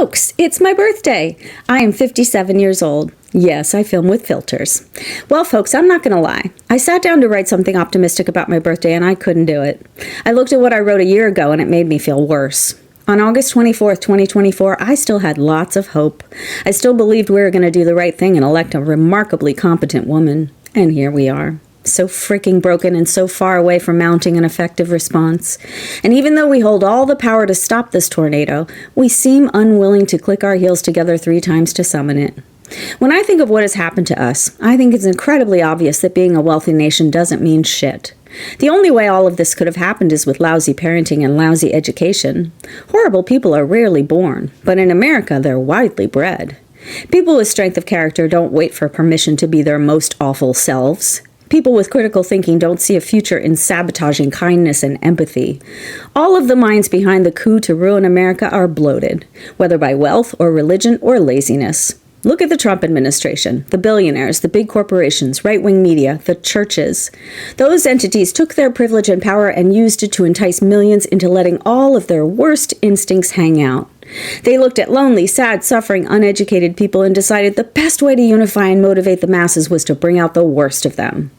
Folks, it's my birthday. I am 57 years old. Yes, I film with filters. Well, folks, I'm not going to lie. I sat down to write something optimistic about my birthday and I couldn't do it. I looked at what I wrote a year ago and it made me feel worse. On August 24th, 2024, I still had lots of hope. I still believed we were going to do the right thing and elect a remarkably competent woman. And here we are. So freaking broken and so far away from mounting an effective response. And even though we hold all the power to stop this tornado, we seem unwilling to click our heels together 3 times to summon it. When I think of what has happened to us, I think it's incredibly obvious that being a wealthy nation doesn't mean shit. The only way all of this could have happened is with lousy parenting and lousy education. Horrible people are rarely born, but in America they're widely bred. People with strength of character don't wait for permission to be their most awful selves. People with critical thinking don't see a future in sabotaging kindness and empathy. All of the minds behind the coup to ruin America are bloated, whether by wealth or religion or laziness. Look at the Trump administration, the billionaires, the big corporations, right-wing media, the churches. Those entities took their privilege and power and used it to entice millions into letting all of their worst instincts hang out. They looked at lonely, sad, suffering, uneducated people and decided the best way to unify and motivate the masses was to bring out the worst of them.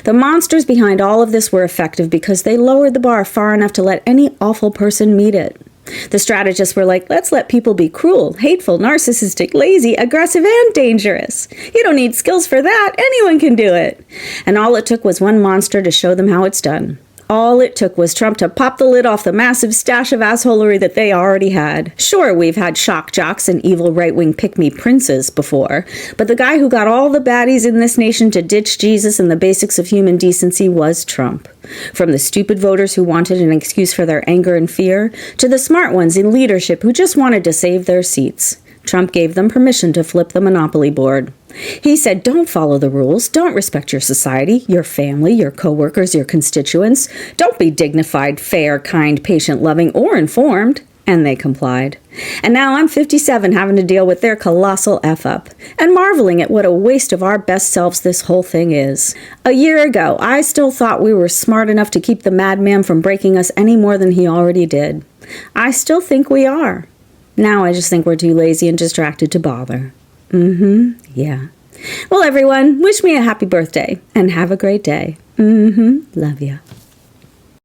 The monsters behind all of this were effective because they lowered the bar far enough to let any awful person meet it. The strategists were like, let's let people be cruel, hateful, narcissistic, lazy, aggressive, and dangerous. You don't need skills for that. Anyone can do it. And all it took was one monster to show them how it's done. All it took was Trump to pop the lid off the massive stash of assholery that they already had. Sure, we've had shock jocks and evil right-wing pick-me princes before, but the guy who got all the baddies in this nation to ditch Jesus and the basics of human decency was Trump. From the stupid voters who wanted an excuse for their anger and fear, to the smart ones in leadership who just wanted to save their seats. Trump gave them permission to flip the monopoly board. He said, don't follow the rules, don't respect your society, your family, your coworkers, your constituents. Don't be dignified, fair, kind, patient, loving, or informed. And they complied. And now I'm 57 having to deal with their colossal F-up and marveling at what a waste of our best selves this whole thing is. A year ago, I still thought we were smart enough to keep the madman from breaking us any more than he already did. I still think we are. Now I just think we're too lazy and distracted to bother. Yeah. Well, everyone, wish me a happy birthday and have a great day. Love ya.